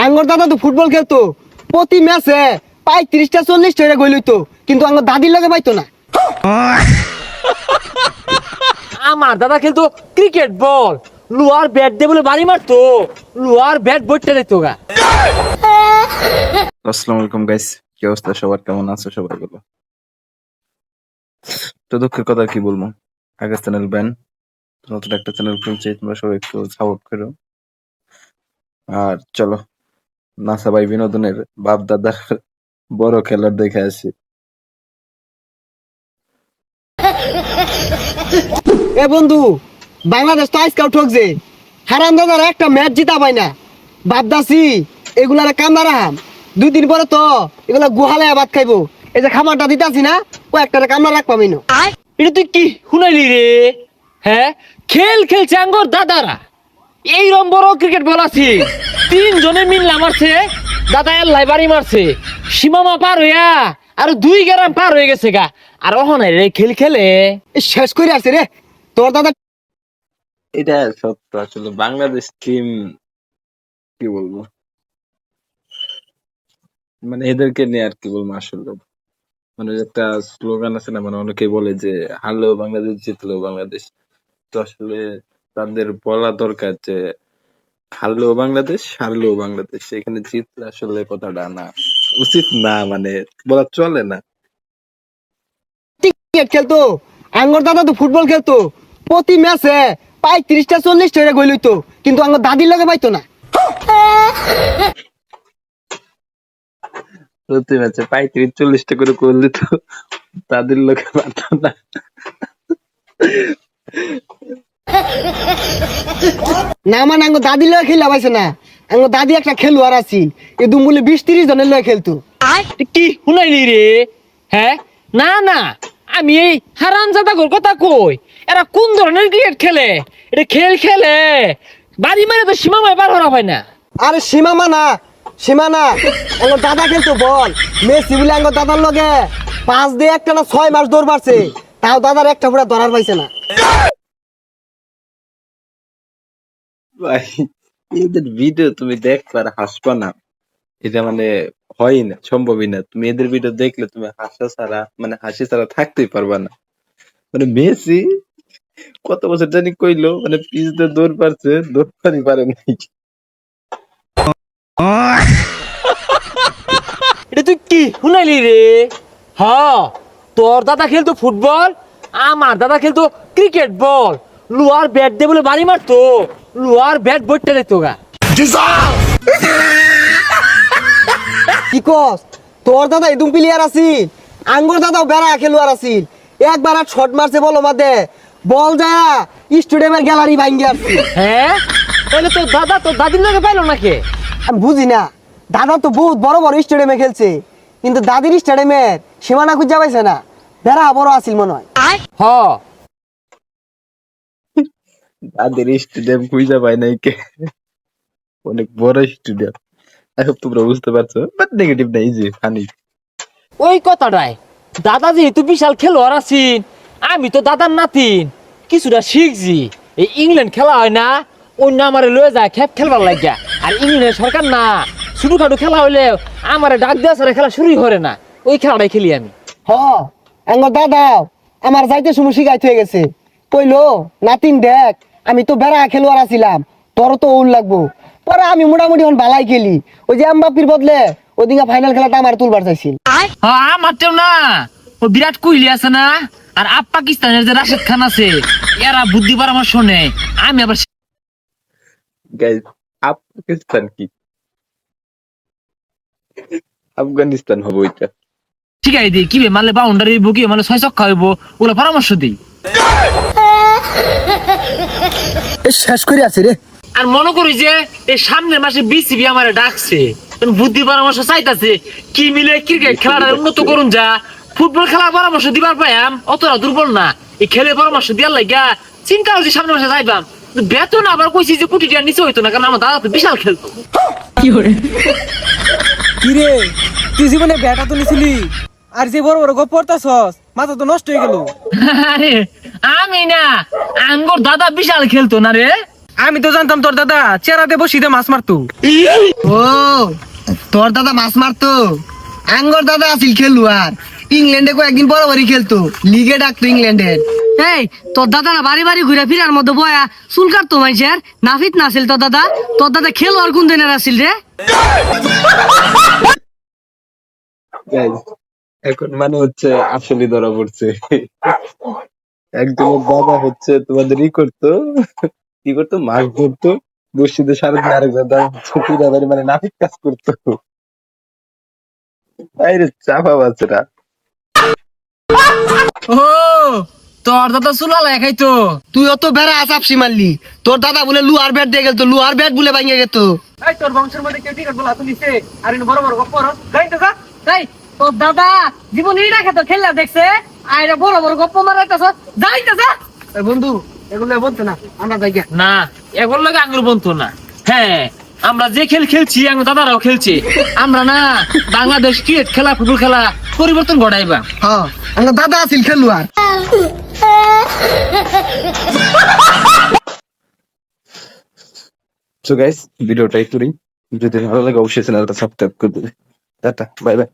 আঙ্গর দাদা তো ফুটবল খেলতো, প্রতি ম্যাচে 35টা 40টা গোল হইতো, কিন্তু আঙ্গর দাদির লগে পাইতো না। আমার দাদা খেলতো ক্রিকেট বল, লোয়ার ব্যাট দিয়ে বলে বাড়ি মারতো, লোয়ার ব্যাট বইটা দিত গা। আসসালামু আলাইকুম গাইস, কি অবস্থা সবার, কেমন আছো সবাই বলো। তো দুঃখের কথা কি বলবো, আগে চ্যানেল ব্যান, নতুন একটা চ্যানেল খুলছে, তোমরা সবাই একটু সাপোর্ট করো। আর চলো নাসা ভাই বিনোদনের বাপ দাদার বড় খেলার দেখে আসি। এ বন্ধু, বাংলাদেশ তো আজকাল ঠকছে, হারাম দাদার একটা ম্যাচ জিতা পাই না। বাপদাসি এগুলারে কান্দা রাহাম, 2 দিন পরে তো এগুলা গুহালে ভাত খাইবো। এই যে খাবারটা দিতাছি না, ও একটা কামড়া রাখ পাবি না। এটা তুই কি শুনাইলি রে? হ্যাঁ, খেল খেলছে আঙ্গর দাদারা, এইরকম বড় ক্রিকেট বল আছে, 3 জনে মিললা মারছে, দাদা এল্লাই বাড়ি মারছে, সীমামা পার হইয়া আর 2 গ্রাম পার হয়ে গেছে গা। আর ওখানে রে খেল খেলে এ শেষ করে আসছে রে তোর দাদা। এটা সত্য, আসলে বাংলাদেশ টিম কি বলবো, মানে এদেরকে নিয়ে আর কি বলবো। আসলে মানে একটা স্লোগান আছে না, মানে অনেকেই বলে যে হারলেও বাংলাদেশ, জিতলেও বাংলাদেশ। তো আসলে তাদের বলা দরকার যে হারলেও বাংলাদেশ, হারলেও বাংলাদেশ, এখানে জিতলে আসলে কথাটা না উচিত না, মানে বলা চলে না। ক্রিকেট খেলতো, আঙ্গর দাদা তো ফুটবল খেলতো, প্রতি ম্যাচে 35টা 40টা গোল হইতো, কিন্তু আঙ্গর দাদির লগে পাইতো না। প্রতি ম্যাচে 35-40টা করে গোল দিত, তাদের লোকে পারত না। না মানে আঙ্গর দাদির লগে খেলা পাইছে না। আঙ্গর দাদি একটা খেলোয়াড় আছিল, এ দুমুলে 20-30 জনের লগে খেলতো। কি শুনাইলি রে? হ্যাঁ, না না, আমি এই হারামজাদাগোর কথা কই, এরা কোন ধরনের ক্রিকেট খেলে? এটা খেল খেলে বাড়ি মারে তো সীমামায় পার হরা হয় না। আরে সীমা না, আঙ্গর দাদা খেলতো বল। মেসি বলে আঙ্গর দাদার লগে 5 দিয়ে একটা না 6 মাস দৌড় মারছে, তাও দাদার একটা পুরা ধরার পাইছে না। ভাই, এদের ভিডিও তুমি দেখবা আর হাসবা না, এটা মানে হয় না, সম্ভবই না। তুমি এদের ভিডিও দেখলে তুমি হাসি ছাড়া থাকতেই পারবা না। মানে মেসি কত বছর জানি কইলো, মানে পিচ দিয়ে দৌড় পারছে, দৌড় পারে নাই। এটা তুই কি শুনাইলি রে? হ, তোর দাদা খেলতো ফুটবল, আমার দাদা খেলতো ক্রিকেট বল, লোয়ার ব্যাট দিয়ে বলে বাড়ি মারতো, লোয়ার ব্যাট বইটা দিত গা। কি কস, তোর দাদা এদুম প্লেয়ার আছিল, আঙ্গর দাদাও বেড়া খেলোয়াড় আছিল। একবার আর শট মারছে বল মাদে, বল যায় স্টেডিয়ামের গ্যালারি ভাঙ্গি আসছে। হ্যাঁ, তাহলে তোর দাদা তোর দাদির লগে পাইলো নাকি? আমি বুঝি না, দাদা তো বহুত বড় বড় স্টেডিয়ামে খেলছে, কিন্তু দাদির স্টেডিয়ামের সীমানা খুঁজা পাইছে না। বেড়া বড় আছিল মনে হয়। হ, তাদের স্টেডিয়াম খুঁজে পায় নাই কে, অনেক বড় স্টেডিয়াম। এখন তোমরা বুঝতে পারছো, বাট নেগেটিভ না, ইজি ফানি। ওই কথাটাই, দাদা যেহেতু বিশাল খেলোয়াড় আছেন, আমি তো দাদার নাতিন, কিছুটা শিখছি। এই ইংল্যান্ড খেলা হয় না, অন্য আমারে লয়ে যায় খেপ খেলবার লাগিয়া। আর ইংল্যান্ড সরকার না, ছোটখাটো খেলা হইলে আমারে ডাক দেওয়া ছাড়া খেলা শুরুই করে না, ওই খেলাটাই খেলি আমি। হ, আঙ্গর দাদা আমার যাইতে সময় শিখাইতে হয়ে গেছে। কইলো, নাতিন দেখ, আমি তো বেড়া খেলোয়াড় আছিলাম, তোর তো উল লাগবো। পরে আমি মোটামুটি এখন বালাই খেলি। ওই যে এমবাপ্পির বদলে ওদিকে ফাইনাল খেলাটা আমার তুলবার চাইছিল। হ্যাঁ, আমারটাও না, ও বিরাট কোহলি আছে না, আর আপ পাকিস্তানের যে রাশেদ খান আছে, এরা বুদ্ধি পরামর্শ নেয়। আমি আবার গাইস, পাকিস্তান কি আফগানিস্তান হবে ওইটা। শিখাই দিই কি মারলে বাউন্ডারি হইব, কি মারলে 6 ছক্কা হইব, ওগুলো পরামর্শ দিই। শেষ করে আছে রে। আর মনে করি যে এই সামনের মাসে বিসিবি আমারে ডাকছে, বুদ্ধি পরামর্শ চাইতাছে, কি মিলে ক্রিকেট খেলাটা উন্নত করুন, যা ফুটবল খেলা পরামর্শ দিবার পাইয়াম, অতটা দুর্বল না। এই খেলে পরামর্শ দিয়ার লাগা চিন্তা হচ্ছে সামনের মাসে যাইবাম। বেতন আবার কইছি যে কোটি টাকার নিচে হইতো না, কারণ আমার দাদা তো বিশাল খেলতো। কি রে, তুই জীবনে ব্যাটা তো নিছিলি, আর যে বড় বড় গপ পড়তাছস, মাথা তো নষ্ট হয়ে গেল। আরে আমি না, আঙ্গর দাদা বিশাল খেলতো না রে। আমি তো জানতাম তোর দাদা চেরাতে বসিতে মাছ মারতো। ও তোর দাদা মাছ মারতো, আঙ্গর দাদা আছিল খেলুয়ার, ইংল্যান্ডে কয়েকদিন বরাবরই খেলতো, লিগে ডাকতো ইংল্যান্ডের। এই তোর দাদা না বাড়ি বাড়ি ঘুরে ফিরার মধ্যে বয়া চুল কাটতো মাইছের, নাফিত না আছিল তোর দাদা? তোর দাদা খেলোয়াড় কোন দিনের আছিল রে? Guys, এখন মানে হচ্ছে আসলে ধরা পড়ছে। একজনের বাবা হচ্ছে তোমাদের কি করতো মাছ ধরতো বসিতে সারাদিন, আরেকজন ছুটি দাদার মানে নাপিত কাজ করতো। আরে চাপা বাচ্চারা। ও তোর দাদা চুলা খাইতো। তুই অত বেড়া আসাপসি মারলি, তোর দাদা বলে লুহার ব্যাট দিয়ে গেল, লুহার ব্যাট বলে ভাঙিয়ে গেত। এই তোর বংশের মধ্যে কেউ টিকাট বলা তুলিছে আর ইনি বড় বড় গপ্প করস যাইতে যা। এই তোর দাদা জীবন ইটা খেতো, খেললা দেখছে আইরে বড় বড় গপ্প মারাইতেছ, যাইতে যা। এ বন্ধু এগুলো বলতো না, আমরা যাই গিয়া। না এগুলো লাগে আঙ্গুর বন্ধু না। হ্যাঁ আমরা যে খেল খেলছি আঙ্গুর দাদারাও খেলছে। আমরা না বাংলাদেশ ক্রিকেট খেলা ফুটবল খেলা পরিবর্তন ঘটাইবা। হ্যাঁ আমার দাদা আছিল খেলুয়ার। সো গাইস, ভিডিওটা একটু যদি ভালো লাগে অবশ্যই চ্যানেলটা সাবস্ক্রাইব করে দেবে। Tata, bye bye.